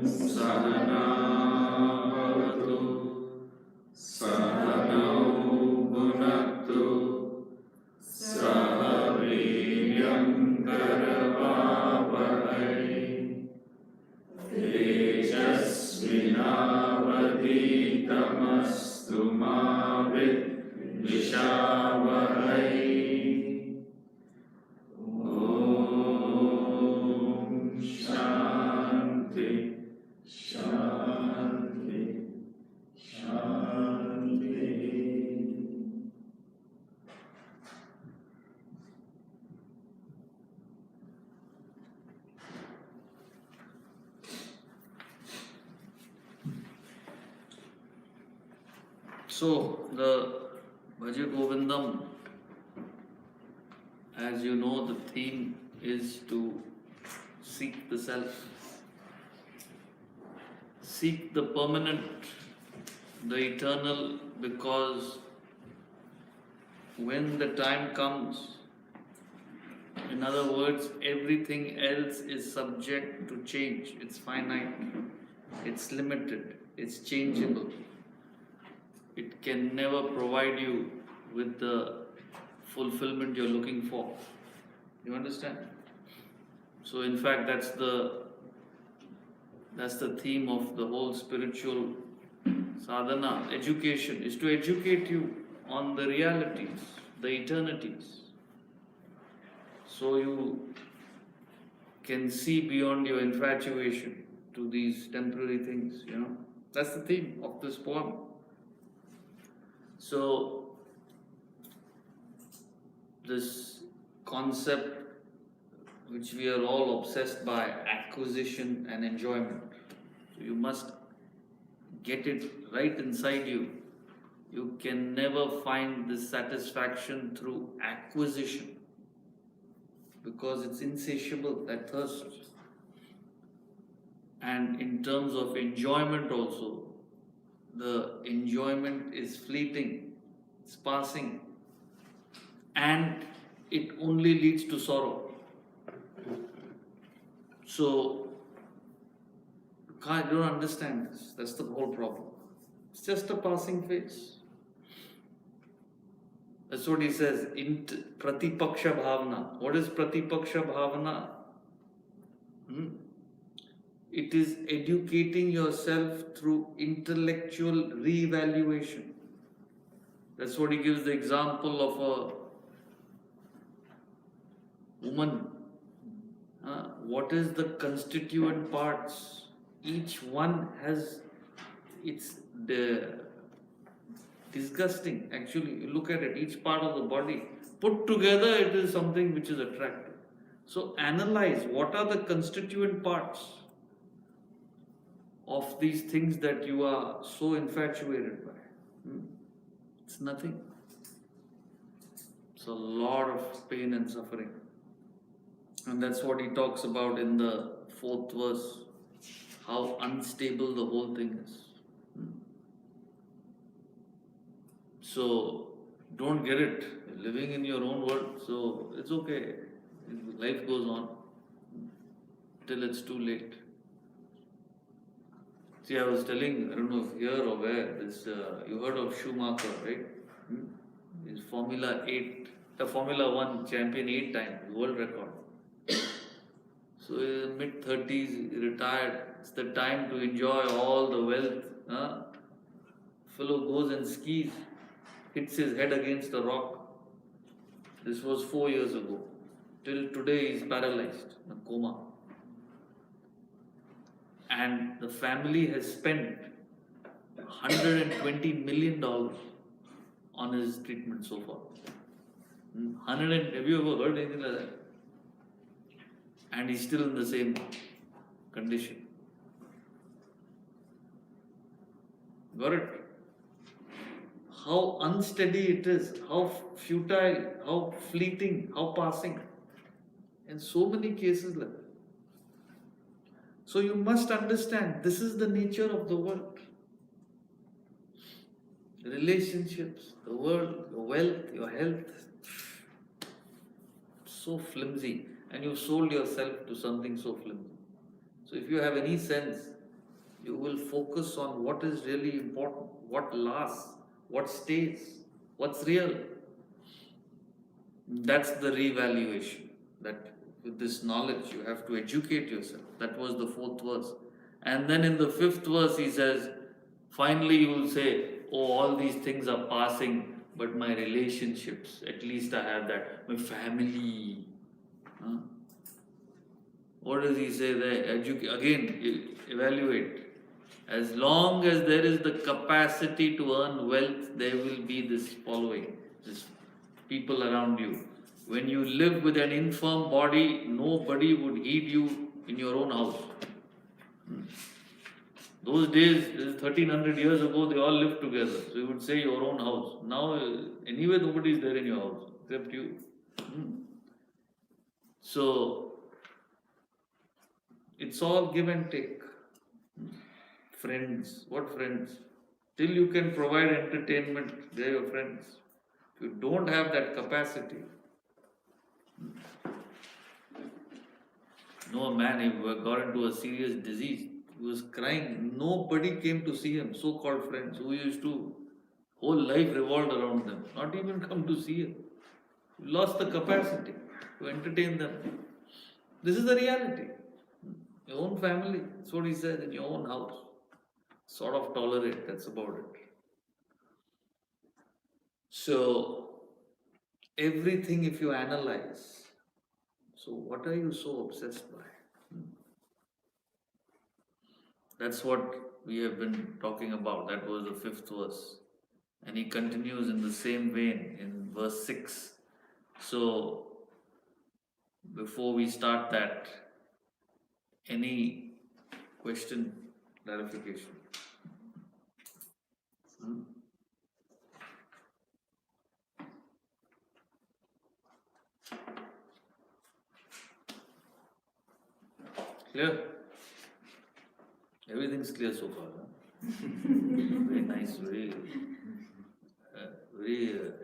Sahana Bhavatu Sahanau Bhunaktu Saha Viryam Karavavahai Tejasvinavaditamastu ma Vishavahai. Om Shanti, Shanti, Shanti. So, the Bhaja Govindam, as you know, the theme is to seek the self, seek the permanent, the eternal, because when the time comes, in other words, everything else is subject to change. It's finite, it's limited, it's changeable. It can never provide you with the fulfillment you're looking for. You understand? So in fact, that's the theme of the whole spiritual sadhana. Education is to educate you on the realities, the eternities, so you can see beyond your infatuation to these temporary things. That's the theme of this poem. So this concept which we are all obsessed by, acquisition and enjoyment. So you must get it right inside you. You can never find this satisfaction through acquisition, because it's insatiable, that thirst. And in terms of enjoyment also, the enjoyment is fleeting, it's passing, and it only leads to sorrow. So, you don't understand this. That's the whole problem. It's just a passing phase. That's what he says, Pratipaksha Bhavana. What is Pratipaksha Bhavana? It is educating yourself through intellectual re-evaluation. That's what he gives the example of a woman. What is the constituent parts? Each one has, it's disgusting actually. You look at it, each part of the body put together, it is something which is attractive. So analyze what are the constituent parts of these things that you are so infatuated by. It's nothing. It's a lot of pain and suffering. And that's what he talks about in the 4th verse, how unstable the whole thing is. So don't get it. You're living in your own world, so it's okay. Life goes on till it's too late. See, I was telling, I don't know if here or where, this you heard of Schumacher, right? He's Formula 1 champion 8 times, world record. So in the mid-30s, he retired. It's the time to enjoy all the wealth. Fellow goes and skis, hits his head against a rock. This was 4 years ago. Till today, he's paralyzed, in a coma. And the family has spent $120 million on his treatment so far. Have you ever heard anything like that? And he's still in the same condition. Got it? How unsteady it is, how futile, how fleeting, how passing. In so many cases like that. So you must understand, this is the nature of the world. Relationships, the world, your wealth, your health, so flimsy. And you sold yourself to something so flimsy. So if you have any sense, You will focus on what is really important, what lasts, what stays, what's real. That's the revaluation. That with this knowledge, you have to educate yourself. That was the fourth verse. And then in the fifth verse, he says, finally, you will say, oh, all these things are passing, but my relationships, at least I have that. My family. Huh? What does he say there? Again, evaluate. As long as there is the capacity to earn wealth, there will be this following, this people around you. When you live with an infirm body, nobody would heed you in your own house. Those days, 1300 years ago, they all lived together. So you would say your own house. Now, anyway, nobody is there in your house except you. So, it's all give and take. Friends, what friends? Till you can provide entertainment, they're your friends. If you don't have that capacity, a man, he got into a serious disease. He was crying. Nobody came to see him. So-called friends who used to, whole life revolved around them. Not even come to see him. You lost the capacity to entertain them. This is the reality. Your own family. That's what he says, in your own house. Sort of tolerate. That's about it. So, everything if you analyze, so what are you so obsessed by? That's what we have been talking about. That was the fifth verse. And he continues in the same vein in verse 6. So, before we start that, any question, clarification? Clear? Everything's clear so far. Huh? Very nice, very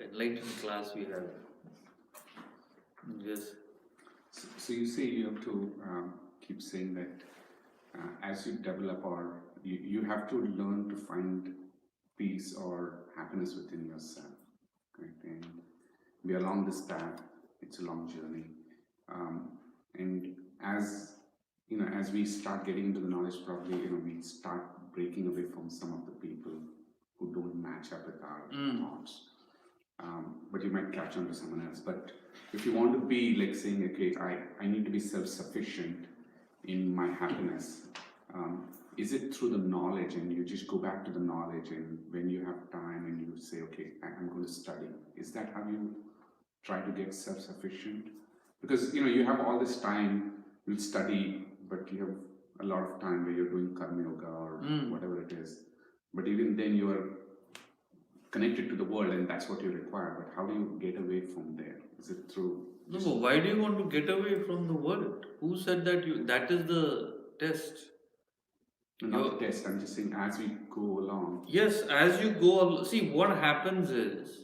enlightened class we have. Yes. So you say you have to keep saying that as you develop, or you have to learn to find peace or happiness within yourself. Right? And we are along this path. It's a long journey. And as as we start getting into the knowledge, probably we start breaking away from some of the people who don't match up with our thoughts. But you might catch on to someone else. But if you want to be like saying, okay, I need to be self-sufficient in my happiness, is it through the knowledge, and you just go back to the knowledge, and when you have time and you say, okay, I'm going to study, is that how you try to get self-sufficient? Because you have all this time, you'll study, but you have a lot of time where you're doing karma yoga or whatever it is. But even then you are connected to the world, and that's what you require. But how do you get away from there? Is it through... No, why do you want to get away from the world? Who said that that is the test? Not the test, I'm just saying as we go along. Yes, as you go along. See, what happens is,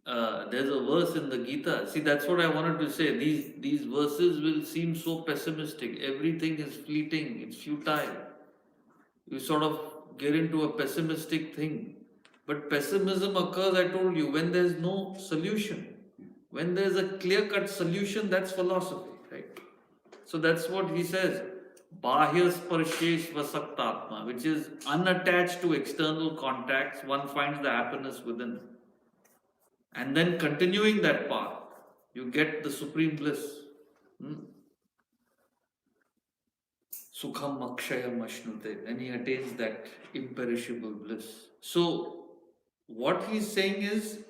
there's a verse in the Gita. See, that's what I wanted to say. These verses will seem so pessimistic. Everything is fleeting. It's futile. You sort of get into a pessimistic thing. But pessimism occurs, I told you, when there's no solution. When there's a clear-cut solution, that's philosophy, right? So that's what he says. Bahya sparshesh vasaktatma, which is unattached to external contacts, one finds the happiness within. And then continuing that path, you get the supreme bliss. Sukham akshayam ashnute. And he attains that imperishable bliss. So, what he's saying is,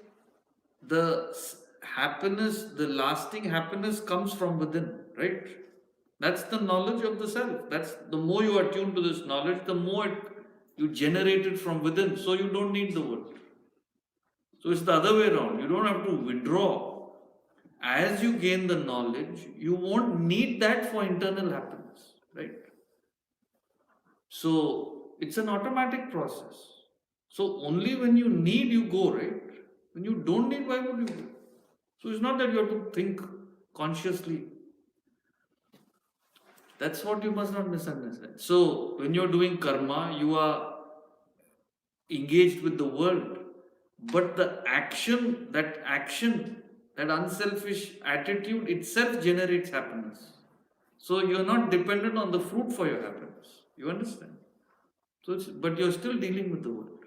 the happiness, the lasting happiness comes from within, right? That's the knowledge of the self. That's the more you are tuned to this knowledge, the more you generate it from within. So you don't need the world. So it's the other way around. You don't have to withdraw. As you gain the knowledge, you won't need that for internal happiness, right? So it's an automatic process. So only when you need, you go, right? When you don't need, why would you go? So it's not that you have to think consciously. That's what you must not misunderstand. So, when you're doing karma, you are engaged with the world. But the action, that unselfish attitude itself generates happiness. So, you're not dependent on the fruit for your happiness. You understand? So, but you're still dealing with the world.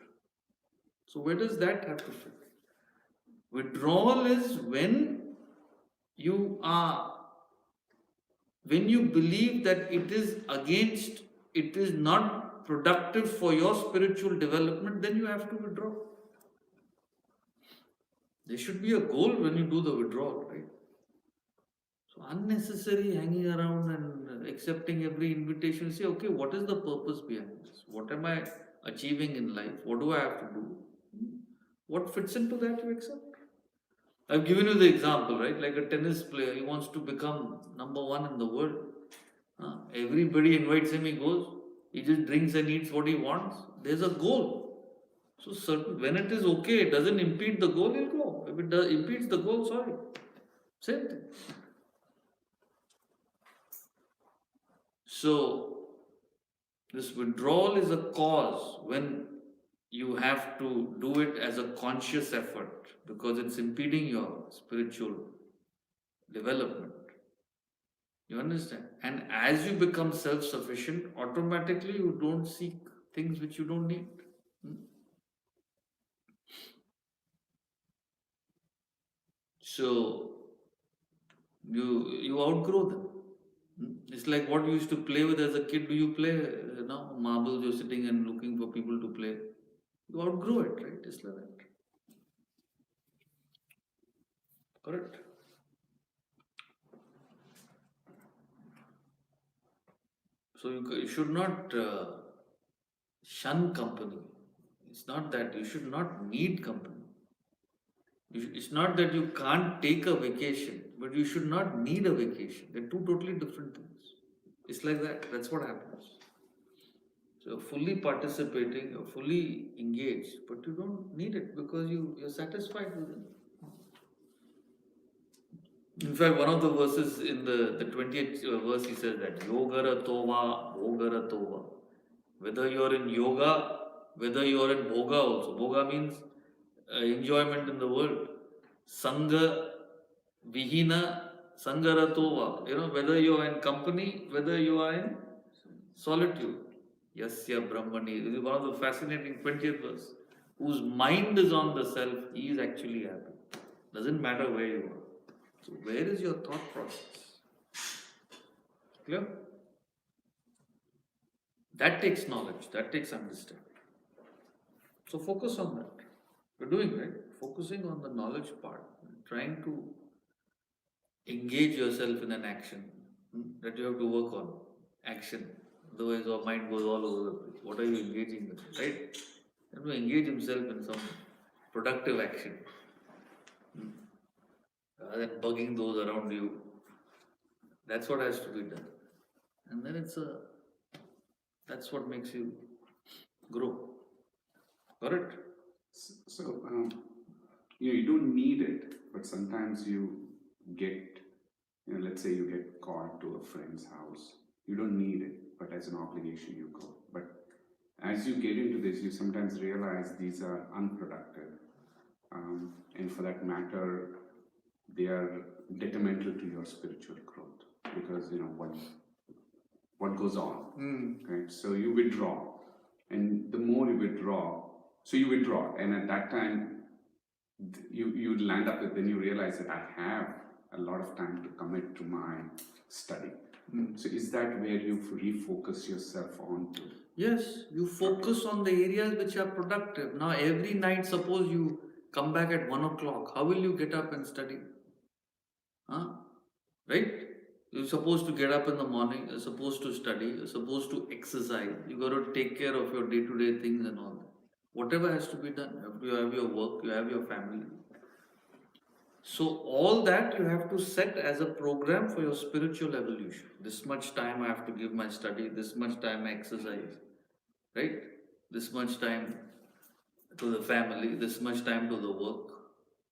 So, where does that have to fit? Withdrawal is you are when you believe that it is not productive for your spiritual development, then you have to withdraw. There should be a goal when you do the withdrawal, right? So unnecessary hanging around and accepting every invitation. Say, okay, what is the purpose behind this? What am I achieving in life? What do I have to do? What fits into that you accept? I've given you the example, right? Like a tennis player, he wants to become number one in the world. Everybody invites him, he goes. He just drinks and eats what he wants. There's a goal. So when it is okay, it doesn't impede the goal, he'll go. If it impedes the goal, sorry. Same thing. So this withdrawal is a cause when you have to do it as a conscious effort because it's impeding your spiritual development. You understand? And as you become self-sufficient, automatically you don't seek things which you don't need. So you outgrow them. It's like what you used to play with as a kid. Do you play now? Marbles, you're sitting and looking for people to play. You outgrow it, right? It's like that. Correct? So you should not shun company. It's not that you should not need company. It's not that you can't take a vacation, but you should not need a vacation. They're two totally different things. It's like that. That's what happens. So you're fully participating, you're fully engaged, but you don't need it because you're satisfied with it. In fact, one of the verses in the 20th verse, he says that Yogara Tova, Bhogara Tova. Whether you're in yoga, whether you're in bhoga also. Bhoga means enjoyment in the world. Sangha, Vihina, Sangaratova. Whether you are in company, whether you are in solitude. Yasya Brahmani. This is one of the fascinating 20th verse. Whose mind is on the self, he is actually happy. Doesn't matter where you are. So, where is your thought process? Clear? That takes knowledge, that takes understanding. So, focus on that. You're doing right. Focusing on the knowledge part, trying to engage yourself in an action that you have to work on. Action. Otherwise, your mind goes all over the place. What are you engaging with? Right? You have to engage himself in some productive action. Rather than bugging those around you. That's what has to be done. And then that's what makes you grow. Correct? So, you don't need it, but sometimes you get, let's say you get called to a friend's house. You don't need it, but as an obligation you go. But as you get into this, you sometimes realize these are unproductive. And for that matter, they are detrimental to your spiritual growth because, what goes on, right? So you withdraw. And the more you withdraw, and at that time, you land up with, then you realize that I have a lot of time to commit to my study. So is that where you refocus yourself on to? Yes, you focus on the areas which are productive. Now, every night, suppose you come back at 1 o'clock, how will you get up and study? Right? You're supposed to get up in the morning, you're supposed to study, you're supposed to exercise, you got to take care of your day to day things and all that. Whatever has to be done, you have your work, you have your family. So, all that you have to set as a program for your spiritual evolution. This much time I have to give my study, this much time I exercise, right? This much time to the family, this much time to the work,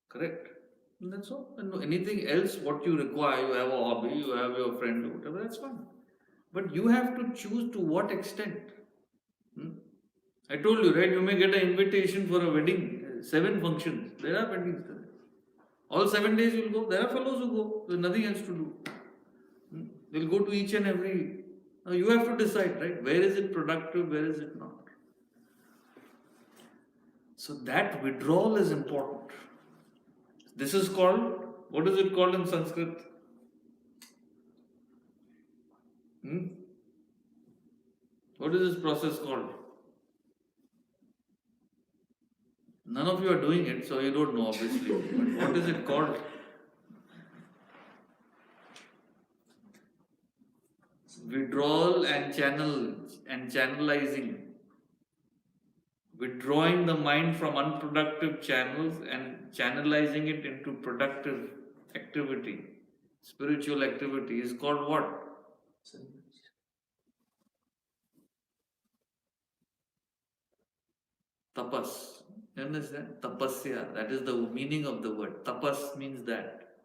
correct? And that's all. And anything else, what you require, you have a hobby, you have your friend, whatever, that's fine. But you have to choose to what extent. Hmm? I told you, right? You may get an invitation for a wedding, 7 functions. There are weddings there. All 7 days you will go. There are fellows who go. There's nothing else to do. They'll go to each and every. Now you have to decide, right? Where is it productive? Where is it not? So that withdrawal is important. This is called, what is it called in Sanskrit? What is this process called? None of you are doing it, so you don't know, obviously. But what is it called? Withdrawal and channelizing. Withdrawing the mind from unproductive channels and channelizing it into productive activity, spiritual activity is called what? Tapas. You understand? Tapasya. That is the meaning of the word. Tapas means that.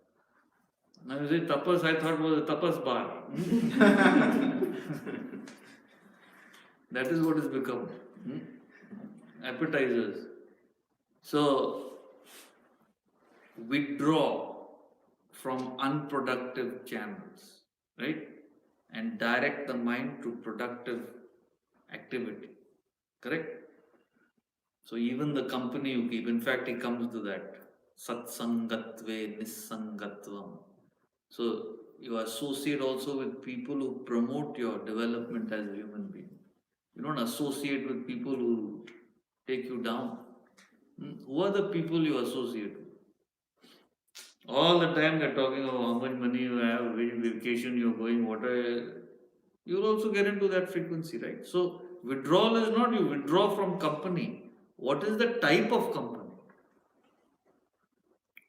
Now you say tapas, I thought was a tapas bar. That is what it's become. Appetizers. So, withdraw from unproductive channels, right? And direct the mind to productive activity. Correct? So, even the company you keep, in fact, he comes to that. Satsangatve nissangatvam. So, you associate also with people who promote your development as a human being. You don't associate with people who take you down. Who are the people you associate with? All the time they're talking about how much money you have, which vacation you're going, what are. You'll also get into that frequency, right? So, withdrawal is not you withdraw from company. What is the type of company?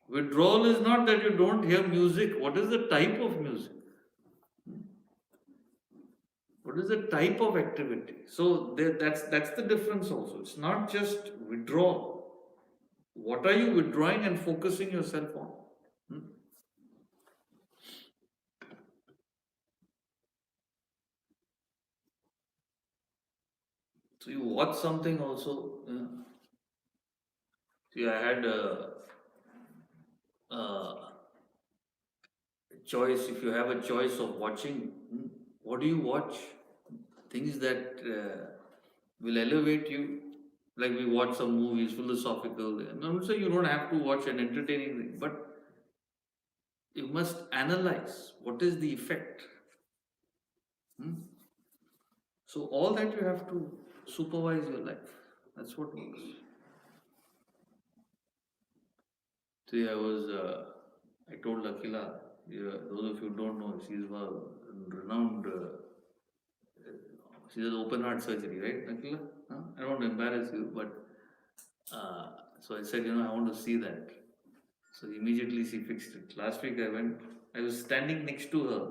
Withdrawal is not that you don't hear music. What is the type of music? What is the type of activity? So that's the difference also. It's not just withdrawal. What are you withdrawing and focusing yourself on? So you watch something also. See, I had a choice. If you have a choice of watching, what do you watch? Things that will elevate you. Like we watch some movies, philosophical. And I'm not saying you don't have to watch an entertaining thing, but you must analyze what is the effect. So all that you have to supervise your life. That's what works. See, I told Akila, those of you who don't know, she's a renowned, she does open heart surgery, right, Akila? I don't want to embarrass you, but so I said, I want to see that. So immediately she fixed it. Last week I was standing next to her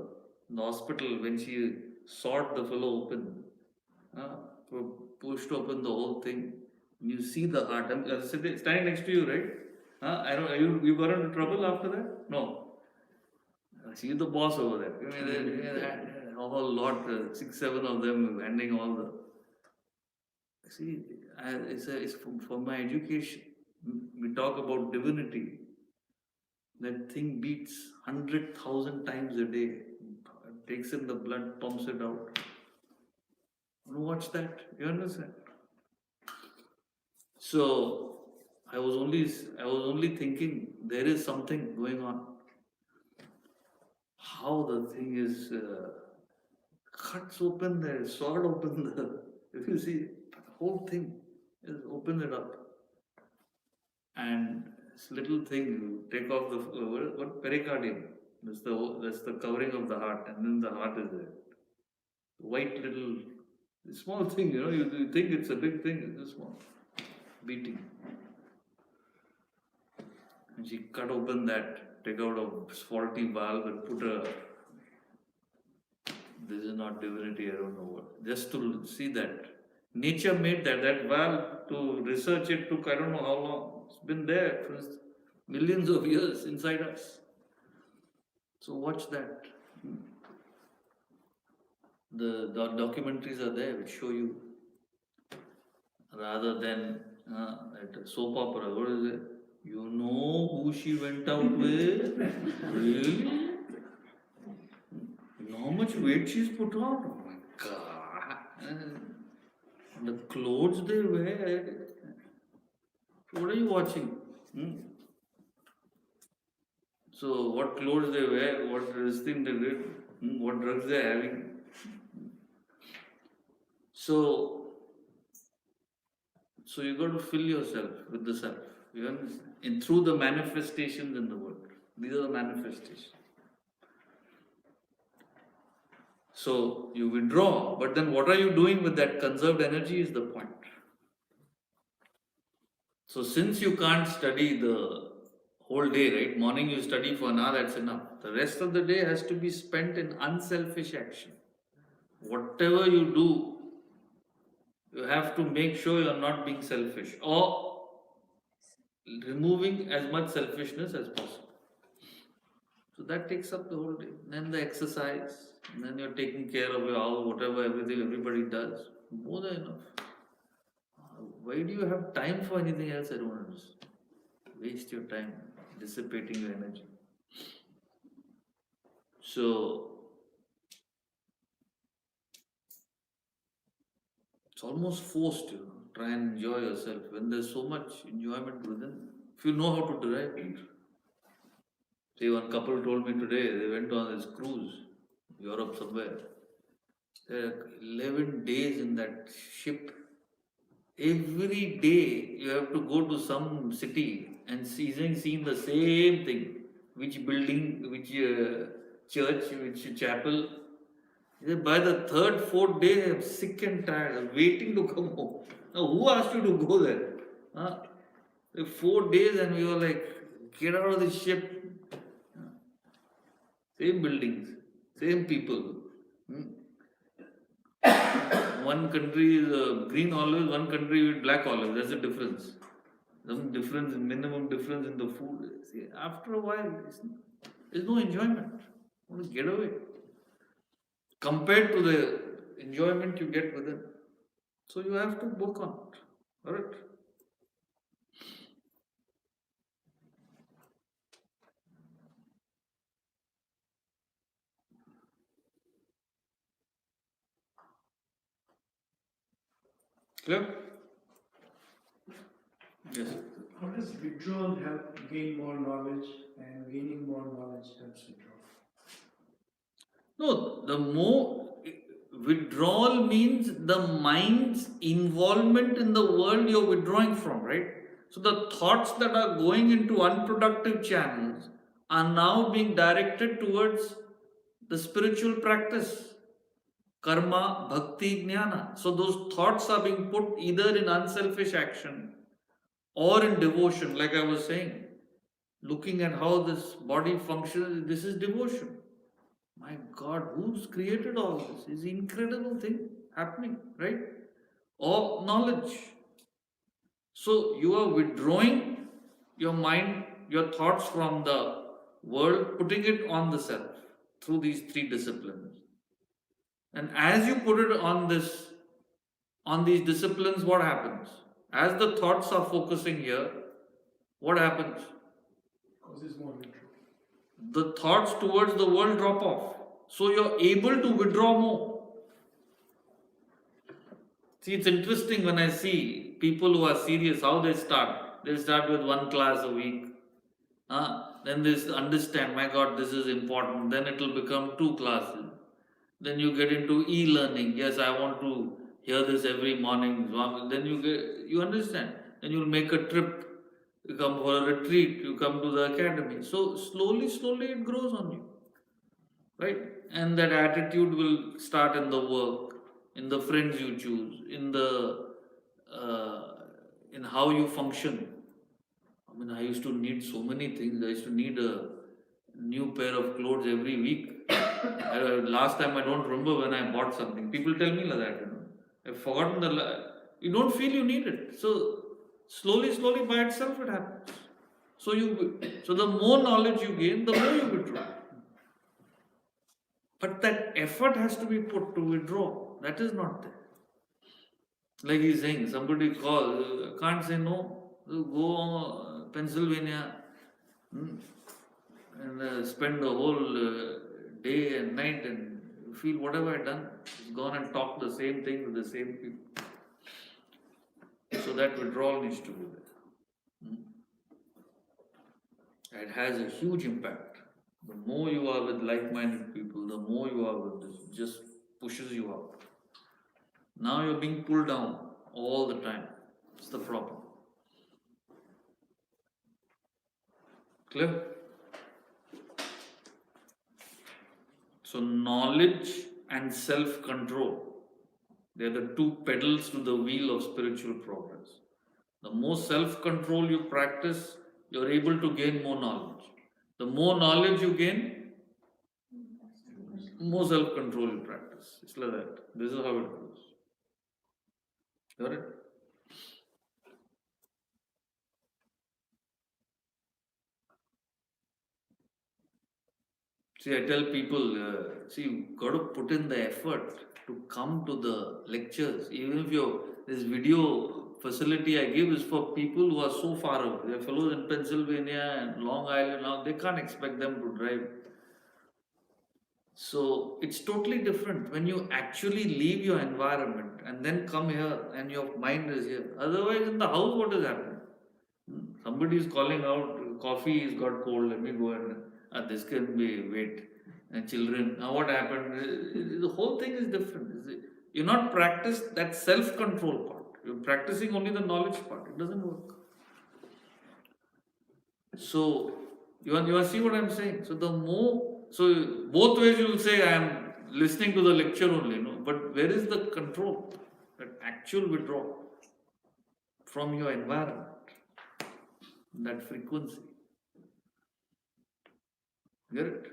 in the hospital when she sawed the fellow open, pushed open the whole thing. You see the heart. I'm standing next to you, right? I don't. You got into trouble after that? No. She's the boss over there. A whole lot, 6, 7 of them handing all the. See, it's for my education. We talk about divinity. That thing beats 100,000 times a day. It takes in the blood, pumps it out. Watch that. You understand? So I was only thinking there is something going on. How the thing is cuts open there, sawed open the. If you see, the whole thing is open it up, and this little thing you take off the what pericardium. That's the covering of the heart, and then the heart is there. White little small thing, you think it's a big thing, it's just small beating. And she cut open that, take out a faulty valve and put a. This is not divinity, I don't know what. Just to see that. Nature made that valve to research it took I don't know how long. It's been there for millions of years inside us. So watch that. The documentaries are there which show you, rather than at a soap opera. What is it? You know who she went out with? Really? You know how much weight she's put on? Oh my God. And the clothes they wear. What are you watching? Hmm? So, what clothes they wear, what this thing they did, what drugs they're having. So, you got to fill yourself with the self. You understand? And through the manifestations in the world. These are the manifestations. So, you withdraw, but then what are you doing with that conserved energy is the point. So, since you can't study the whole day, right? Morning you study for an hour, that's enough. The rest of the day has to be spent in unselfish action. Whatever you do, you have to make sure you're not being selfish or removing as much selfishness as possible. So that takes up the whole day. Then the exercise, and then you're taking care of your house, whatever, everything everybody does. More than enough. Why do you have time for anything else? I don't understand. Waste your time dissipating your energy. So it's almost forced, Try and enjoy yourself when there's so much enjoyment within. If you know how to derive it. See, one couple told me today they went on this cruise, Europe somewhere. There are 11 days in that ship. Every day you have to go to some city and seeing the same thing. Which building, which church, which chapel. By the third, fourth day, I'm sick and tired. I'm waiting to come home. Now, who asked you to go there? Huh? 4 days, and we were like, get out of the ship. Same buildings, same people. One country is green olives, one country with black olives. That's the difference. Some difference, minimum difference in the food. See, after a while, there's no enjoyment. You want to get away. Compared to the enjoyment you get within. So you have to work on it. Alright? Clear? Yes. How does withdrawal help gain more knowledge, and gaining more knowledge helps withdraw? No, the more withdrawal means the mind's involvement in the world you're withdrawing from, right? So the thoughts that are going into unproductive channels are now being directed towards the spiritual practice, karma, bhakti, jnana. So those thoughts are being put either in unselfish action or in devotion, like I was saying. Looking at how this body functions, this is devotion. My God, who's created all this? It's an incredible thing happening, right? Or knowledge. So you are withdrawing your mind, your thoughts from the world, putting it on the self through these three disciplines. And as you put it on these disciplines, what happens? As the thoughts are focusing here, what happens? Causes more withdrawal. The thoughts towards the world drop off. So you're able to withdraw more. See, it's interesting when I see people who are serious, how they start. They start with one class a week. Then they understand, my God, this is important. Then it will become 2 classes. Then you get into e-learning. Yes, I want to hear this every morning. Then you understand. Then you'll make a trip. You come for a retreat. You come to the academy. So slowly it grows on you. Right? And that attitude will start in the work, in the friends you choose, in how you function. I mean, I used to need so many things. I used to need a new pair of clothes every week. Last time I don't remember when I bought something. People tell me like that, I've forgotten you don't feel you need it. So slowly by itself it happens. So the more knowledge you gain, the more you withdraw. But that effort has to be put to withdraw. That is not there. Like he's saying, somebody calls, can't say no. Go Pennsylvania and spend the whole day and night and feel whatever I done. He's gone and talked the same thing with the same people. So that withdrawal needs to be there. It has a huge impact. The more you are with like-minded people, the more you are with this, it just pushes you up. Now you're being pulled down all the time. It's the problem. Clear? So knowledge and self-control, they are the two pedals to the wheel of spiritual progress. The more self-control you practice, you're able to gain more knowledge. The more knowledge you gain, more self-control you practice. It's like that. This is how it goes. Got it? See, I tell people, you've got to put in the effort to come to the lectures. Even if this video facility I give is for people who are so far away. There are fellows in Pennsylvania and Long Island now, they can't expect them to drive. So it's totally different when you actually leave your environment and then come here and your mind is here. Otherwise, in the house, what is happening? Somebody is calling out, coffee has got cold, let me go and this can be wait. And children, now what happened? The whole thing is different. You're not practiced that self-control part. You're practicing only the knowledge part. It doesn't work. So you want to see what I'm saying? So both ways you will say I am listening to the lecture only, no? But where is the control? That actual withdrawal from your environment, that frequency. Get it?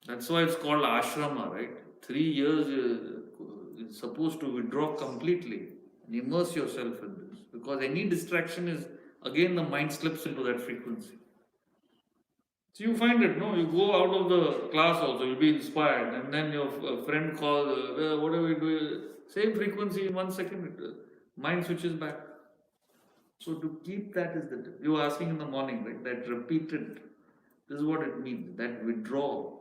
That's why it's called ashrama, right? 3 years you're supposed to withdraw completely and immerse yourself in this. Because any distraction is, again the mind slips into that frequency. So you find it, no? You go out of the class also, you'll be inspired, and then your friend calls, what are we doing? Same frequency in 1 second, mind switches back. So to keep that is the tip. You were asking in the morning, right? That repeated, this is what it means, that withdrawal.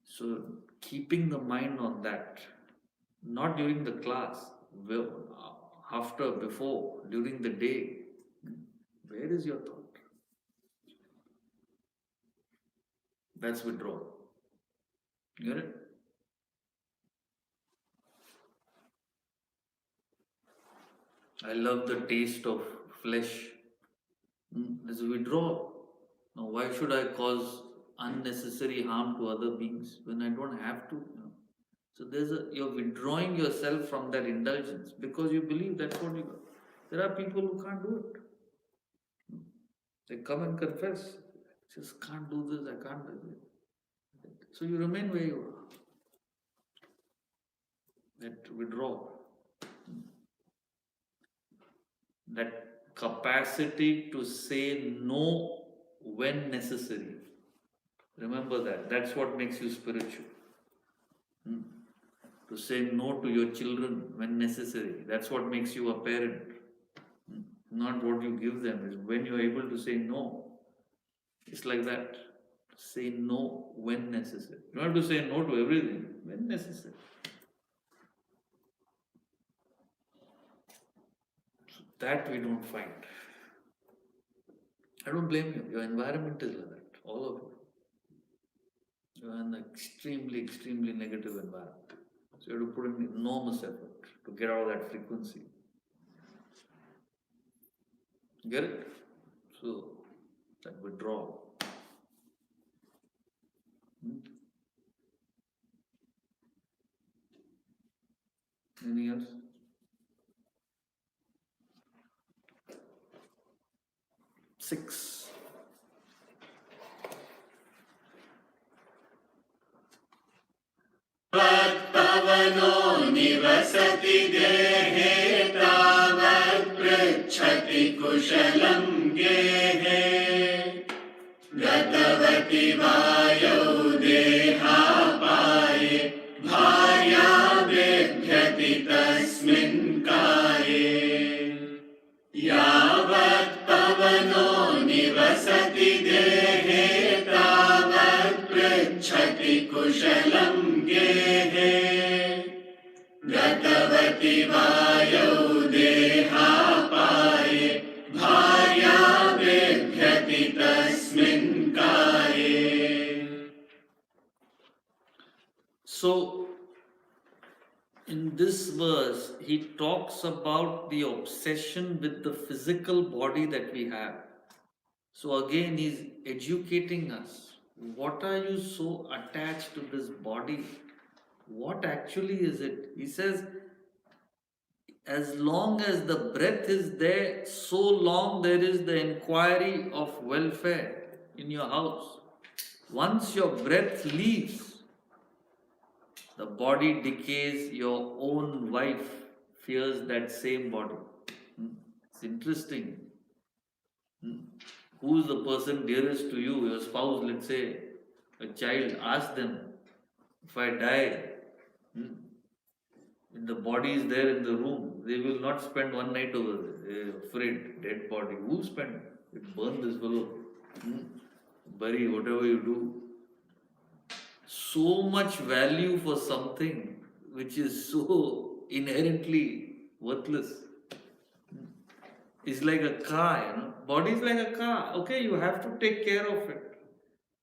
So keeping the mind on that, not during the class, after, before, during the day. Where is your thought? That's withdrawal. Get it? I love the taste of flesh. There's a withdrawal. Now, why should I cause unnecessary harm to other beings when I don't have to? So you're withdrawing yourself from that indulgence because you believe that's what you got. There are people who can't do it. They come and confess, just can't do this, I can't do it. So you remain where you are. That withdrawal. That capacity to say no when necessary. Remember that. That's what makes you spiritual. To say no to your children when necessary. That's what makes you a parent. Not what you give them. It's when you're able to say no. It's like that. Say no when necessary. You don't have to say no to everything. When necessary. So that we don't find. I don't blame you. Your environment is like that. All of you. You're in an extremely, extremely negative environment. So you have to put in enormous effort to get out of that frequency. Get it? So, that withdrawal. Anything else? Six. Pavano nivasati dehe tavat prachati kushalam gehe गतवति वायौ देहापाये भार्या बिभ्यति तस्मिन् काये यावत् पवनो निवसति देहे तावत् पृच्छति कुशलं गेहे गतवति वायौ देहापाये भार्या बिभ्यति तस्मिन् काये. So, in this verse, he talks about the obsession with the physical body that we have. So, again, he's educating us. What are you so attached to this body? What actually is it? He says, as long as the breath is there, so long there is the inquiry of welfare in your house. Once your breath leaves, the body decays, your own wife fears that same body. It's interesting. Who is the person dearest to you? Your spouse, let's say, a child. Ask them, if I die, and the body is there in the room, they will not spend one night over there. They're afraid, dead body. Who spend? It burn this fellow. Bury whatever you do. So much value for something which is so inherently worthless. It's like a car, Body is like a car. Okay, you have to take care of it.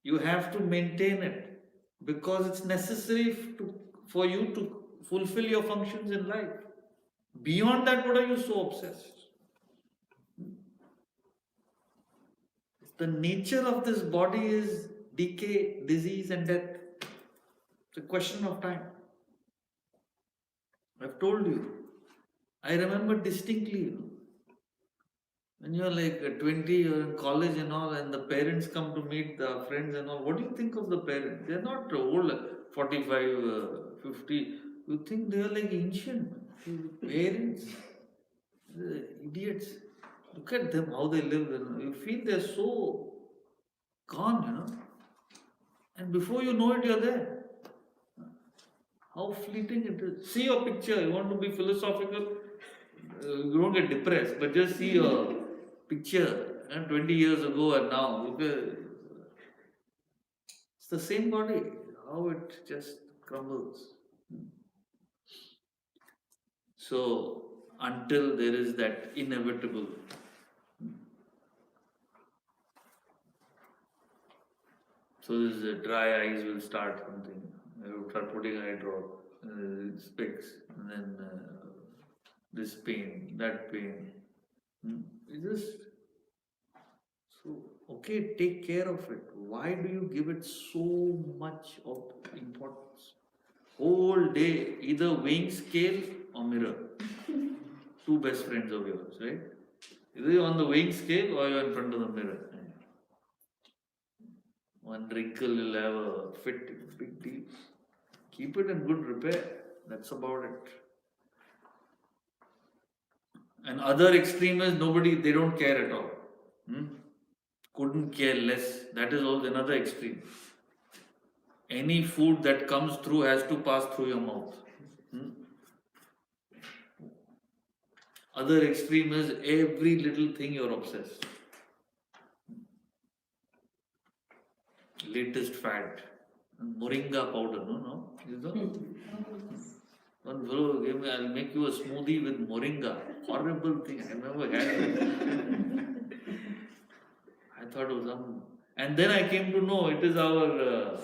You have to maintain it because it's necessary for you to fulfill your functions in life. Beyond that, what are you so obsessed? The nature of this body is decay, disease, and death. It's a question of time. I've told you. I remember distinctly, when you're like 20, you're in college and all, and the parents come to meet the friends and all. What do you think of the parents? They're not old, 45, 50. You think they're like ancient parents, idiots. Look at them, how they live. You feel they're so gone, And before you know it, you're there. How fleeting it is. See your picture. You want to be philosophical? You don't get depressed, but just see your picture 20 years ago and now. It's the same body. How it just crumbles. So, until there is that inevitable so this dry eyes will start something. You start putting eye drop, specs, and then this pain, that pain. It's just so okay. Take care of it. Why do you give it so much of importance? Whole day, either weighing scale or mirror. Two best friends of yours, right? Either you're on the weighing scale or you're in front of the mirror. One wrinkle will have a fit, big deal. Keep it in good repair. That's about it. And other extreme is they don't care at all. Couldn't care less. That is also another extreme. Any food that comes through has to pass through your mouth. Other extreme is every little thing you're obsessed. Latest fad. Moringa powder, no? You know? One fellow gave me, I'll make you a smoothie with moringa. Horrible thing, I never had it. I thought it was some. And then I came to know it is our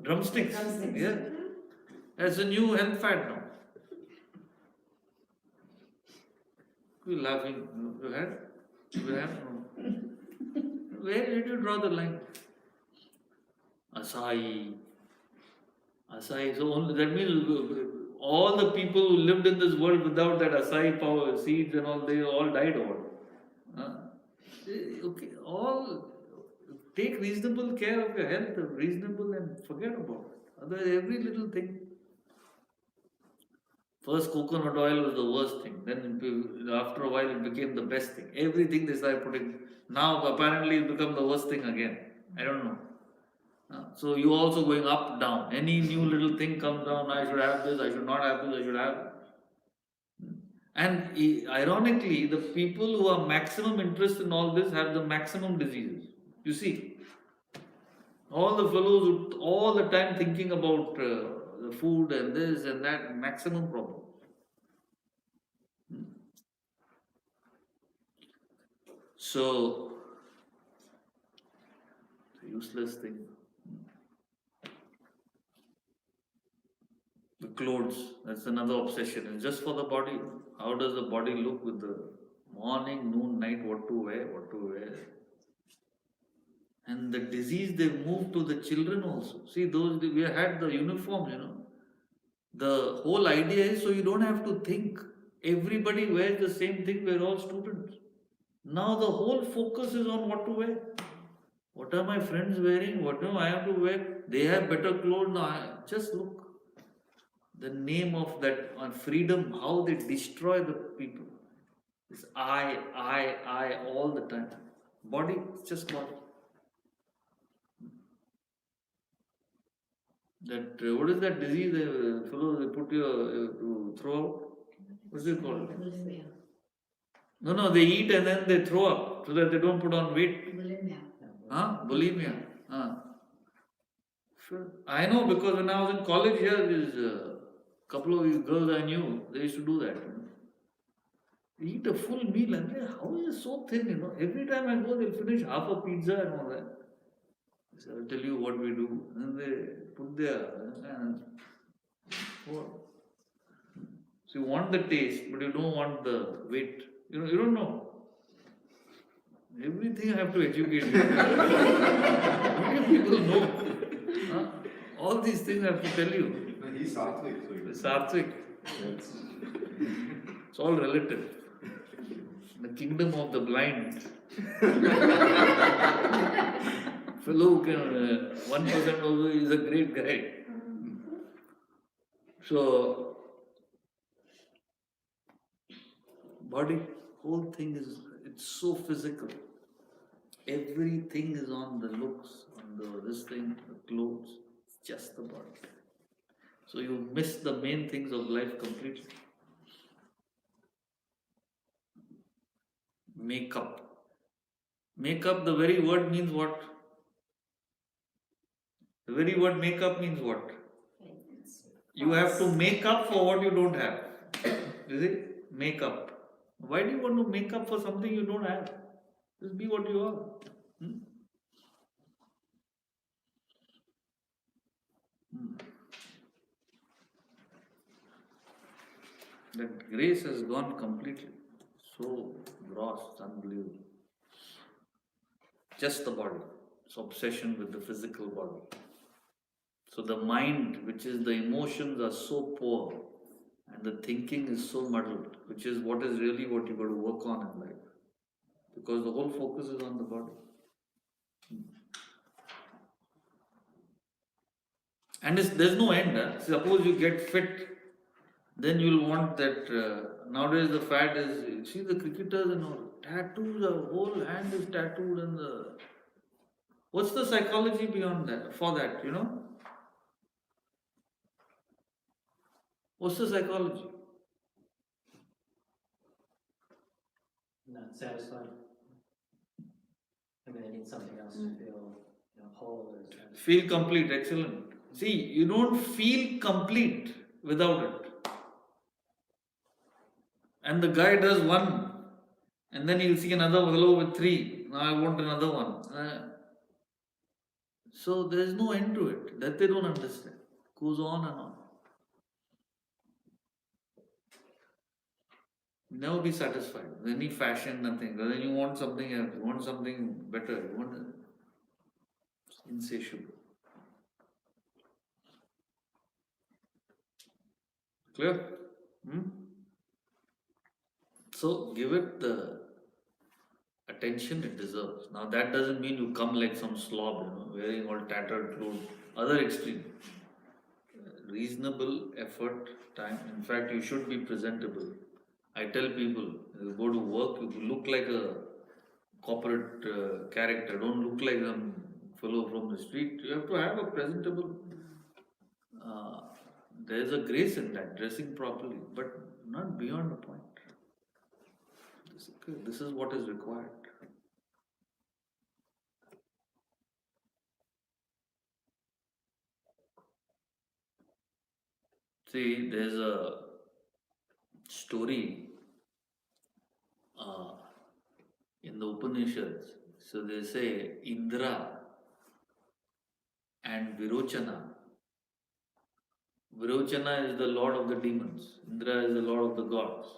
drumsticks. Yeah. That's a new health fad now. You're laughing. You had? You have? No. Where did you draw the line? Acai. So only, that means all the people who lived in this world without that acai power, seeds and all, they all died or what? Okay, all take reasonable care of your health, reasonable, and forget about it. Otherwise, every little thing. First, coconut oil was the worst thing. Then, after a while, it became the best thing. Everything they started putting. Now, apparently, it become the worst thing again. I don't know. So you also going up, down. Any new little thing comes down. I should have this. I should not have this. I should have. And ironically, the people who are maximum interest in all this have the maximum diseases. You see, all the fellows who all the time thinking about the food and this and that, maximum problem. So, it's a useless thing. The clothes, that's another obsession. It's just for the body. How does the body look with the morning, noon, night, what to wear, what to wear. And the disease they moved to the children also. See, those we had the uniforms, The whole idea is so you don't have to think. Everybody wears the same thing, we're all students. Now the whole focus is on what to wear. What are my friends wearing? What do I have to wear? They have better clothes now. Just look. The name of that freedom, how they destroy the people. It's I all the time. Body, it's just body. That what is that disease? Fellow they put you to throw out. What's it called? Bulimia. No, they eat and then they throw up so that they don't put on weight. Bulimia. Bulimia. Sure. I know because when I was in college here, there's a couple of girls I knew. They used to do that. They eat a full meal and they, how is it so thin? Every time I go, they'll finish half a pizza and all that. So I'll tell you what we do. And they put their what? So you want the taste, but you don't want the weight. You don't know. Everything I have to educate you. How do people know? All these things I have to tell you. He's Sattvic. It's Sattvic. It's all relative. The kingdom of the blind. Fellow who can 1% also is a great guy. So, body, whole thing it's so physical. Everything is on the looks, on this thing, the clothes. It's just the body. So you miss the main things of life completely. Makeup. Makeup, the very word means what? The very word makeup means what? You have to make up for what you don't have. Is it? Make up. Why do you want to make up for something you don't have? Just be what you are. That grace has gone completely. So gross, it's unbelievable. Just the body. It's obsession with the physical body. So the mind, which is the emotions, are so poor, and the thinking is so muddled, which is what is really what you've got to work on in life. Because the whole focus is on the body. And there's no end. Suppose you get fit, then you'll want that. Nowadays the fad is, see the cricketers and all, tattoos, the whole hand is tattooed and what's the psychology beyond that, for that, What's the psychology? Not satisfied. I need something else to feel whole or satisfied. Feel complete, excellent. See, you don't feel complete without it. And the guy does one, and then he'll see another fellow with 3. Now I want another one. So there is no end to it. That they don't understand. Goes on and on. Never be satisfied with any fashion, nothing. Then you want something else, you want something better, you want it's insatiable. Clear? So give it the attention it deserves. Now that doesn't mean you come like some slob, wearing all tattered clothes. Other extreme. reasonable effort, time. In fact, you should be presentable. I tell people, you go to work, you look like a corporate character. Don't look like some fellow from the street. You have to have a presentable. Uh, there's a grace in that, dressing properly, but not beyond the point. This is what is required. See, there's a story in the Upanishads. So they say Indra and Virochana. Virochana is the lord of the demons. Indra is the lord of the gods.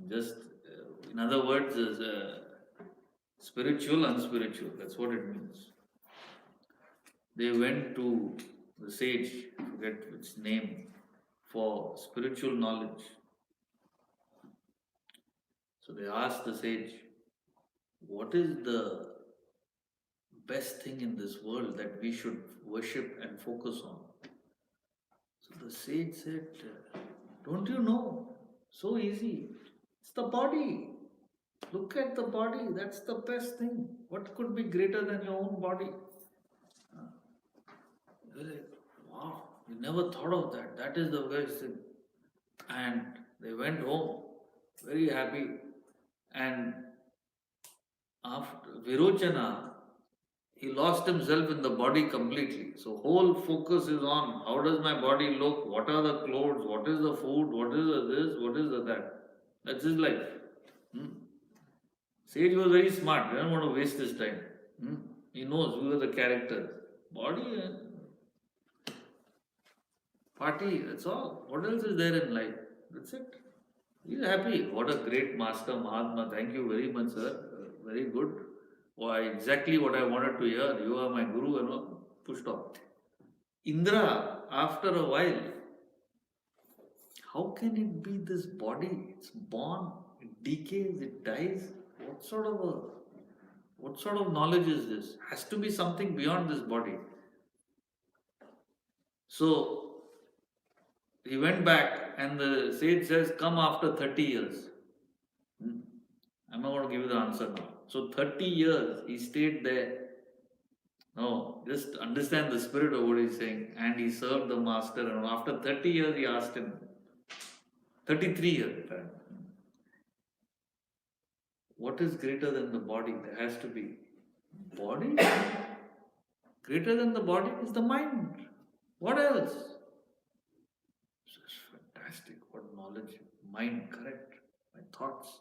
Just, in other words, is spiritual, unspiritual. That's what it means. They went to the sage, forget which name, for spiritual knowledge. So they asked the sage, what is the best thing in this world that we should worship and focus on? So the sage said, don't you know? So easy. It's the body. Look at the body. That's the best thing. What could be greater than your own body? They're like, wow, we never thought of that. That is the best thing. And they went home very happy. And after Virochana, he lost himself in the body completely. So whole focus is on how does my body look, what are the clothes, what is the food, what is the this, what is the that. That's his life. Sage was very smart, he didn't want to waste his time. He knows who are the characters. Body, party, that's all. What else is there in life? That's it. He's happy. What a great master, Mahatma. Thank you very much, sir. Very good. Why, exactly what I wanted to hear. You are my guru, and all. Pushed off. Indra, after a while, how can it be this body? It's born, it decays, it dies. What sort of knowledge is this? Has to be something beyond this body. So he went back, and the sage says, come after 30 years. I'm not going to give you the answer now. So 30 years he stayed there. No, just understand the spirit of what he's saying. And he served the master. And after 30 years he asked him, 33 years, what is greater than the body? There has to be. Body? Greater than the body is the mind. What else? It's fantastic. What knowledge. Mind, correct. My thoughts.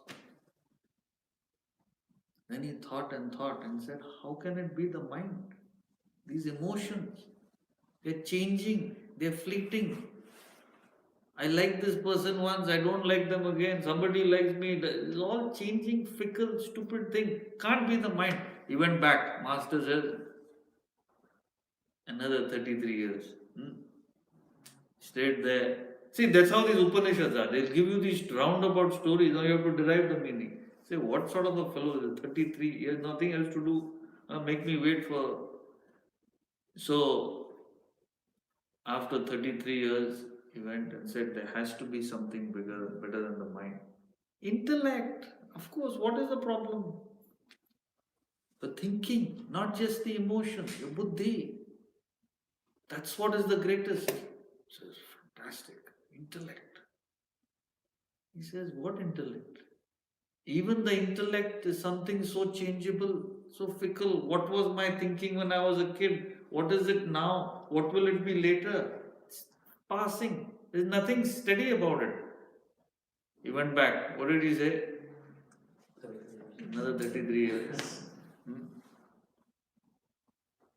Then he thought and said, how can it be the mind? These emotions, they're changing, they're fleeting. I like this person once, I don't like them again, somebody likes me. It's all changing, fickle, stupid thing. Can't be the mind. He went back. Master says, another 33 years. Stayed there. See, that's how these Upanishads are. They'll give you these roundabout stories, now you have to derive the meaning. Say, what sort of a fellow is it? 33 years, nothing else to do. Make me wait for. So, after 33 years, he went and said, there has to be something bigger, better than the mind. Intellect, of course, what is the problem? The thinking, not just the emotion, your buddhi. That's what is the greatest. He says, fantastic. Intellect. He says, what intellect? Even the intellect is something so changeable, so fickle. What was my thinking when I was a kid? What is it now? What will it be later? It's passing. There's nothing steady about it. He went back. What did he say? Another 33 years.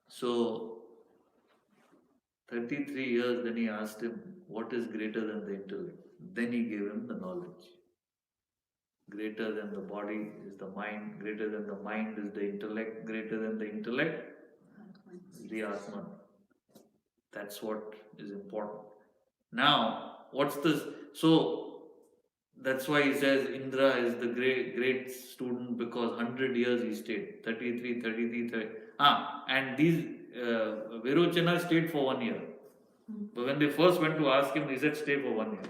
So, 33 years, then he asked him, what is greater than the intellect? Then he gave him the knowledge. Greater than the body is the mind, greater than the mind is the intellect, greater than the intellect is the Atman. That's what is important. Now, what's this? So, that's why he says Indra is the great student because 100 years he stayed. 33, 33, 30. And these Virochana stayed for 1 year. But when they first went to ask him, he said, stay for 1 year.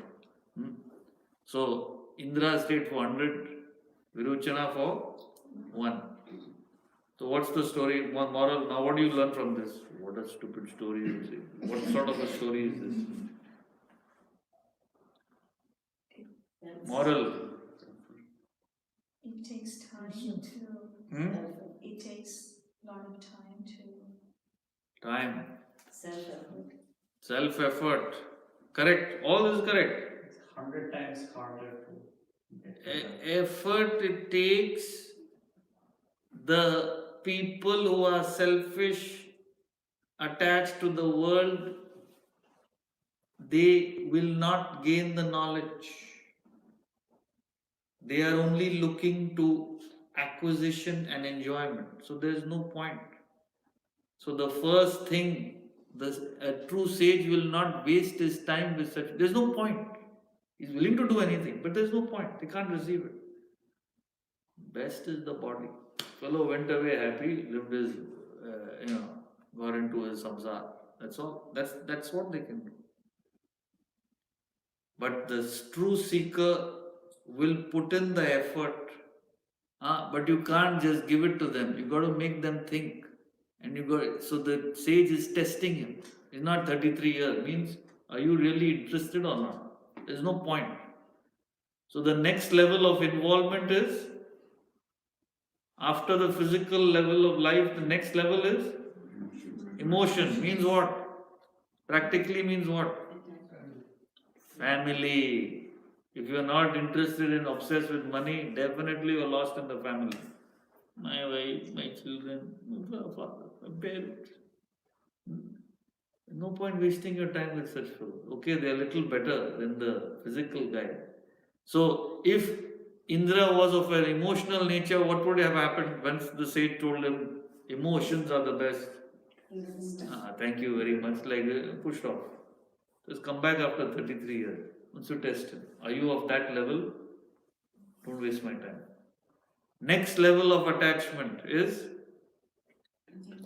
So Indra stayed for 100, Virochana for 1. So what's the story? Moral, now what do you learn from this? What a stupid story is it? What sort of a story is this? Moral. It takes time to. It takes a lot of time to. Time. Self-effort. Self-effort. Correct. All is correct. It's 100 times harder to get to that. Effort it takes. The people who are selfish, attached to the world, they will not gain the knowledge. They are only looking to acquisition and enjoyment. So there is no point. So the first thing, a true sage will not waste his time with such. There's no point. He's willing to do anything, but there's no point. They can't receive it. Best is the body. Fellow went away happy, lived his, got into his samsara. That's all. That's what they can do. But the true seeker will put in the effort. But you can't just give it to them. You got to make them think. And so the sage is testing him. It's not 33 years. Means, are you really interested or not? There's no point. So the next level of involvement is, after the physical level of life, the next level is emotion. Means what? Practically means what? Family. If you are not interested and obsessed with money, definitely you are lost in the family. My wife, my children, my father, my parents. No point wasting your time with such fellows. Okay, they are a little better than the physical guy. So, if Indra was of an emotional nature, what would have happened when the sage told him, emotions are the best? Thank you very much. Pushed off. Just come back after 33 years. Once you test him. Are you of that level? Don't waste my time. Next level of attachment is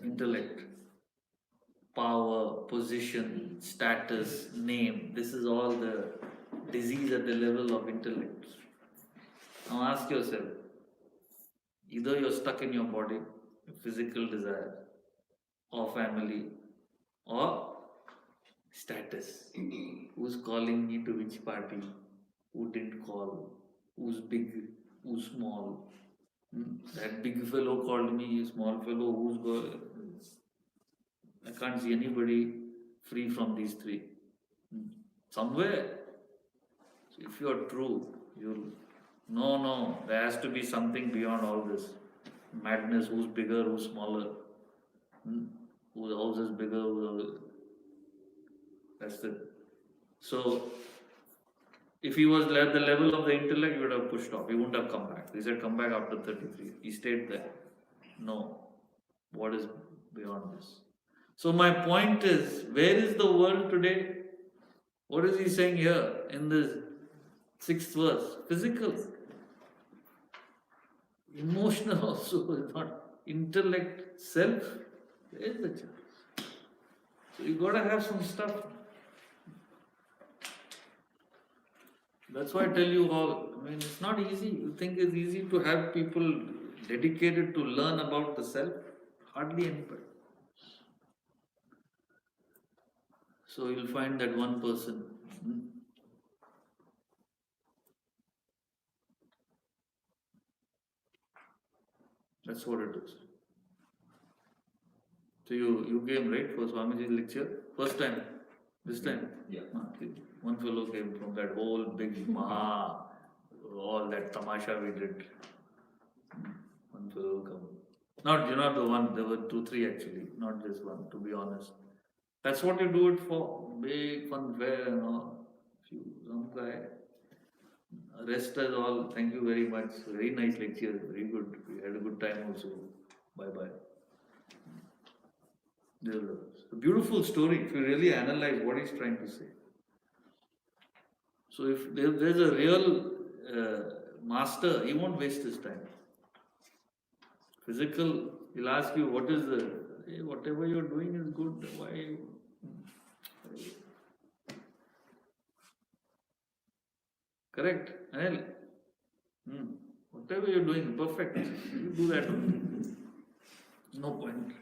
intellect. Power, position, status, name. This is all the disease at the level of intellect. Now ask yourself, either you're stuck in your body, physical desire, or family, or status. Who's calling me to which party? Who didn't call? Who's big? Who's small? That big fellow called me, small fellow, who's going? I can't see anybody free from these three. Somewhere. So if you are true, you'll. No, there has to be something beyond all this. Madness, who's bigger, who's smaller? Whose house is bigger, that's it. So, if he was at the level of the intellect, he would have pushed off. He wouldn't have come back. He said, come back after 33. He stayed there. No. What is beyond this? So, my point is, where is the world today? What is he saying here in this 6th verse? Physical. Emotional also is not. Intellect, self. Where is the chance? So, you got to have some stuff. That's why I tell you all, it's not easy. You think it's easy to have people dedicated to learn about the self? Hardly anybody. So you'll find that one person. That's what it is. So you came, right, for Swamiji's lecture? First time? This time? Yeah. One fellow came from that whole big Maha, all that tamasha we did. One fellow come. You're not the one, there were 2, 3 actually, not just one, to be honest. That's what you do it for. Big fun fair and all. Some guy. Rest is all. Thank you very much. Very nice lecture. Very good. We had a good time also. Bye. It's a beautiful story if you really analyze what he's trying to say. So if there's a real master, he won't waste his time. Physical, he'll ask you, whatever you're doing is good. Why? Correct? Anil? Whatever you're doing, perfect. You do that only. No point.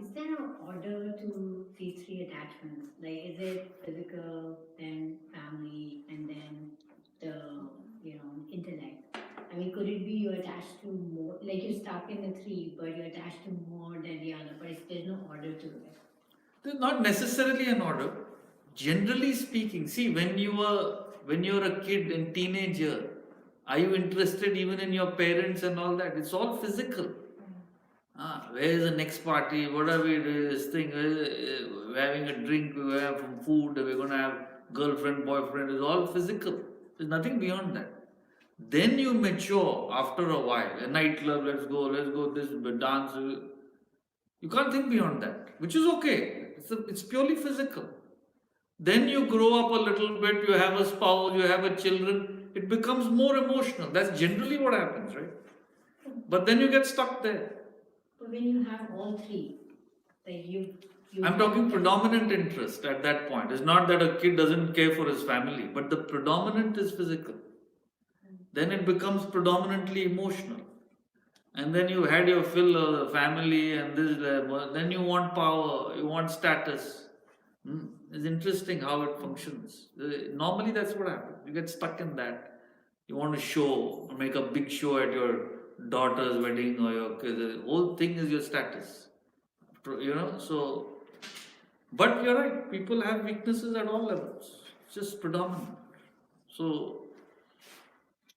Is there an order to these three attachments? Like, is it physical, then family, and then the intellect? I mean, could it be you're attached to more, like you're stuck in the three, but you're attached to more than the other, but there's no order to it? There's not necessarily an order. Generally speaking, see, when you're a kid and teenager, are you interested even in your parents and all that? It's all physical. Where is the next party? What are we doing? This thing? We're having a drink. We have some food. We're going to have girlfriend, boyfriend. It's all physical. There's nothing beyond that. Then you mature after a while. A nightclub, let's go this dance. You can't think beyond that, which is okay. It's purely physical. Then you grow up a little bit. You have a spouse. You have a children. It becomes more emotional. That's generally what happens, right? But then you get stuck there. But when you have all three, like you I'm talking predominant interest at that point. It's not that a kid doesn't care for his family, but the predominant is physical. Then it becomes predominantly emotional. And then you had your fill of the family and this, then you want power, you want status. It's interesting how it functions. Normally that's what happens. You get stuck in that. You want to show, make a big show at your daughter's wedding or your kids. The whole thing is your status. So, but you're right, people have weaknesses at all levels. It's just predominant. So,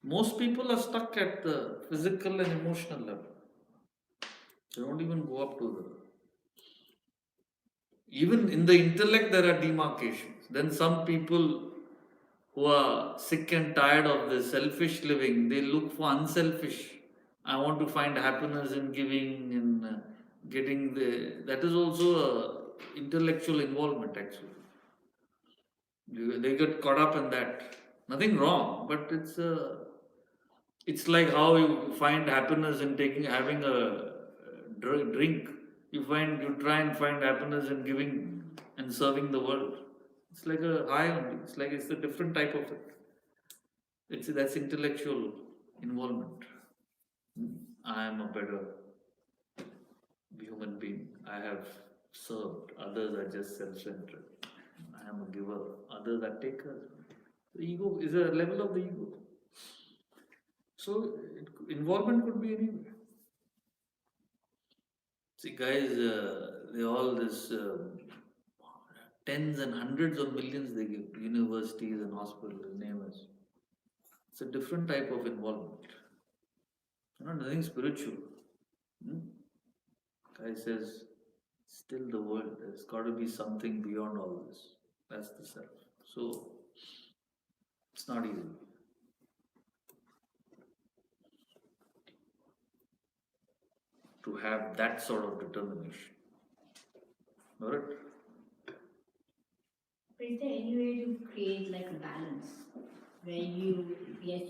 most people are stuck at the physical and emotional level. They don't even go up to even in the intellect there are demarcations. Then some people who are sick and tired of the selfish living, they look for unselfish. I want to find happiness in giving and getting that is also a intellectual involvement actually. They get caught up in that. Nothing wrong, but it's like how you find happiness in having a drink. You try and find happiness in giving and serving the world. It's like a high only. It's a different type of it. That's intellectual involvement. I am a better human being. I have served. Others are just self-centered. I am a giver. Others are takers. The ego is a level of the ego. So involvement could be anywhere. See, guys, they all this tens and hundreds of millions they give to universities and hospitals, name it. It's a different type of involvement. Nothing spiritual. Guy says, still the world. There's got to be something beyond all this. That's the self. So it's not easy. To have that sort of determination. Alright? But is there any way to create like a balance where yes,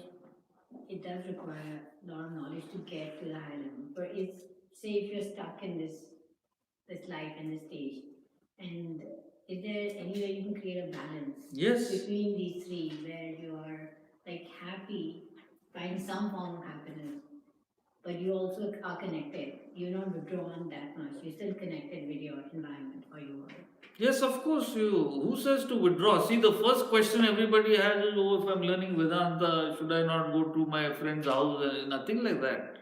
it does require a lot of knowledge to get to the higher level, but say if you're stuck in this life and this stage, and is there any way you can create a balance between these three where you are like happy, find some form of happiness, but you also are connected. You're not withdrawn that much. You're still connected with your environment or your world. Yes, of course. Who says to withdraw? See, the first question everybody has is, if I'm learning Vedanta, should I not go to my friend's house? Nothing like that.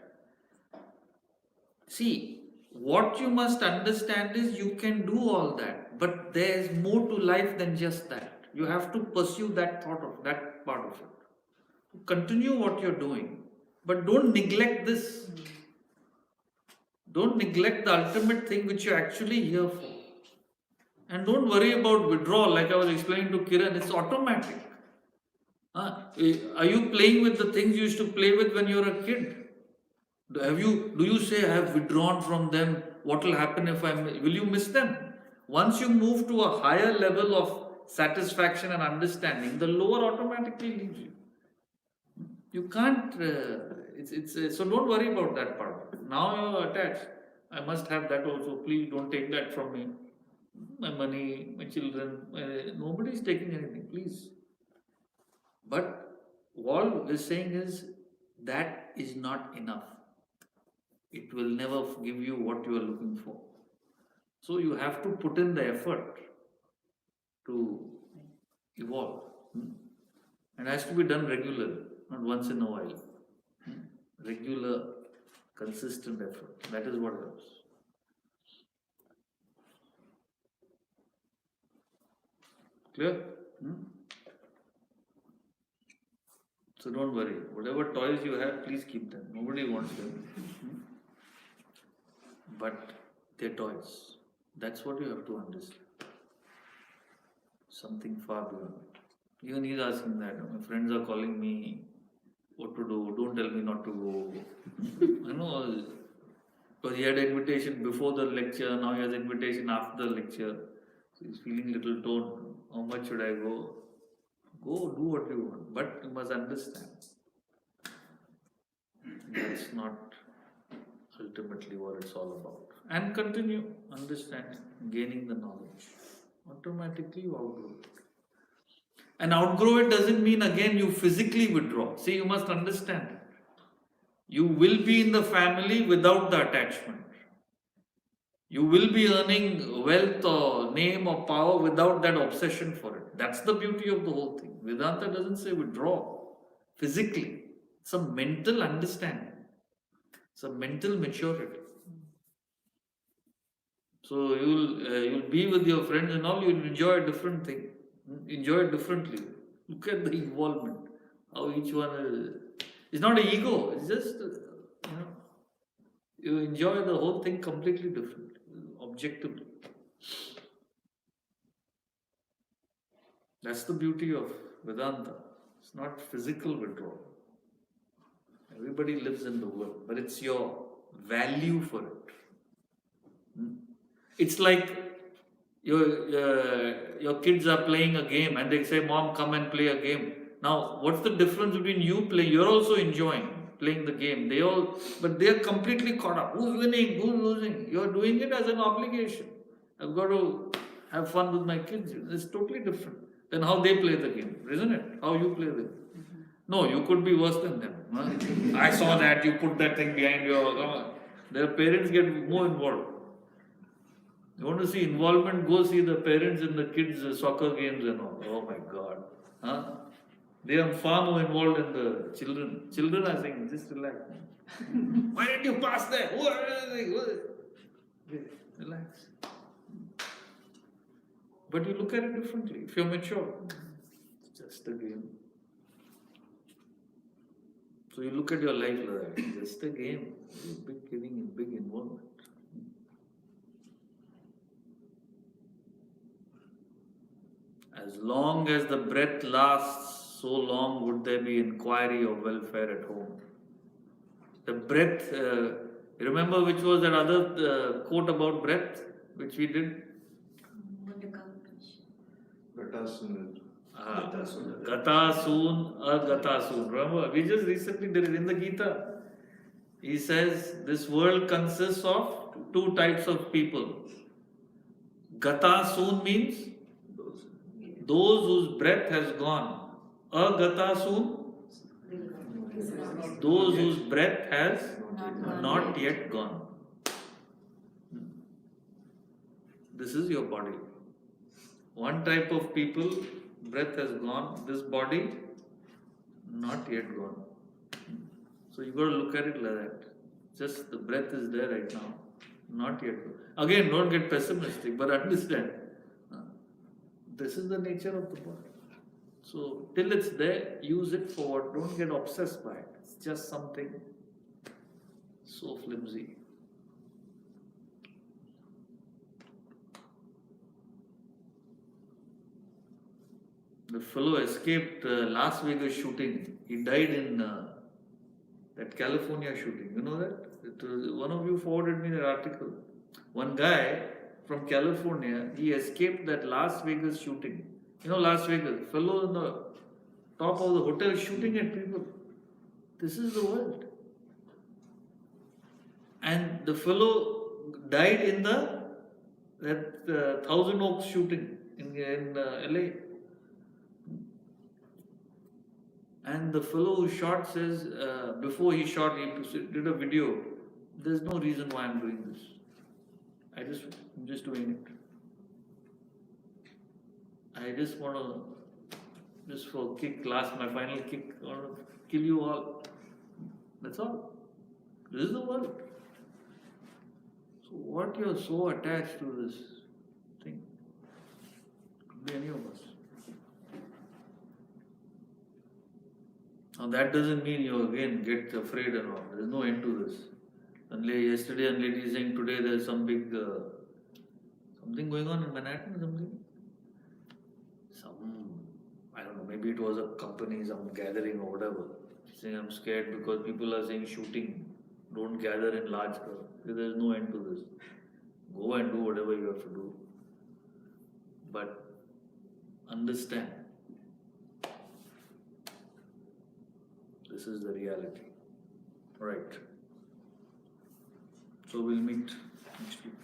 See, what you must understand is you can do all that, but there's more to life than just that. You have to pursue that part of it. Continue what you're doing, but don't neglect this. Don't neglect the ultimate thing which you're actually here for. And don't worry about withdrawal, like I was explaining to Kiran, it's automatic. Are you playing with the things you used to play with when you were a kid? Do you say, I have withdrawn from them, what will happen if will you miss them? Once you move to a higher level of satisfaction and understanding, the lower automatically leaves you. You can't, so don't worry about that part. Now you're attached. I must have that also. Please don't take that from me. my money, my children, nobody is taking anything, please. But all we're saying is that is not enough. It will never give you what you are looking for. So you have to put in the effort to evolve. And it has to be done regularly, not once in a while. Regular, consistent effort. That is what helps. Clear? So don't worry. Whatever toys you have, please keep them. Nobody wants them. But they're toys. That's what you have to understand. Something far beyond. Even he's asking that. My friends are calling me what to do. Don't tell me not to go. I know. Because he had invitation before the lecture. Now he has invitation after the lecture. So he's feeling little torn. How much should I go? Go, do what you want. But you must understand. That's not ultimately what it's all about. And continue understanding, gaining the knowledge. Automatically you outgrow it. And outgrow it doesn't mean again you physically withdraw. See, you must understand it. You will be in the family without the attachment. You will be earning wealth or name or power without that obsession for it. That's the beauty of the whole thing. Vedanta doesn't say withdraw physically. It's a mental understanding. It's a mental maturity. So you'll be with your friends and all. You'll enjoy a different thing. Enjoy it differently. Look at the involvement. How each one is. It's not an ego. It's just you enjoy the whole thing completely differently, objectively. That's the beauty of Vedanta. It's not physical withdrawal. Everybody lives in the world, but it's your value for it. It's like your kids are playing a game and they say, "Mom, come and play a game." Now, what's the difference between you playing? You're also enjoying playing the game. But they are completely caught up. Who's winning? Who's losing? You're doing it as an obligation. I've got to have fun with my kids. It's totally different than how they play the game, isn't it? How you play the game. No, you could be worse than them. Huh? I saw that you put that thing behind your. Their parents get more involved. You want to see involvement? Go see the parents in the kids' soccer games and all. Oh my God. Huh? They are far more involved in the children. Children are saying, just relax. Why did you pass that? Relax. But you look at it differently. If you're mature, it's just a game. So you look at your life like that. It's just a game. Big giving, big involvement. As long as the breath lasts, so long would there be inquiry of welfare at home. The breath, remember which was that other quote about breath, which we did? Gata soon, agata soon. Remember, we just recently did it in the Gita. He says this world consists of two types of people. Gata soon means those whose breath has gone. Agata soon, those whose breath has not yet gone. This is your body. One type of people, breath has gone, this body, not yet gone. So you got to look at it like that. Just the breath is there right now, not yet gone. Again, don't get pessimistic, but understand. This is the nature of the body. So till it's there, use it for what? Don't get obsessed by it. It's just something so flimsy. The fellow escaped Las Vegas shooting. He died in that California shooting. You know that? One of you forwarded me that article. One guy from California, he escaped that Las Vegas shooting. You know Las Vegas, fellow on the top of the hotel shooting at people. This is the world. And the fellow died in the That Thousand Oaks shooting in LA. And the fellow who shot says, before he shot, he did a video. There's no reason why I'm doing this. I'm just doing it. I just want to, just for kick, my final kick, I want to kill you all. That's all. This is the world. So what you're so attached to this thing? Could be any of us. Now that doesn't mean you again get afraid and all. There's no end to this. Yesterday, a lady is saying today there's some big something going on in Manhattan or something. I don't know, maybe it was a company, some gathering or whatever. She's saying I'm scared because people are saying shooting. Don't gather in large crowds. There's no end to this. Go and do whatever you have to do. But understand, this is the reality. Right. So we'll meet next week.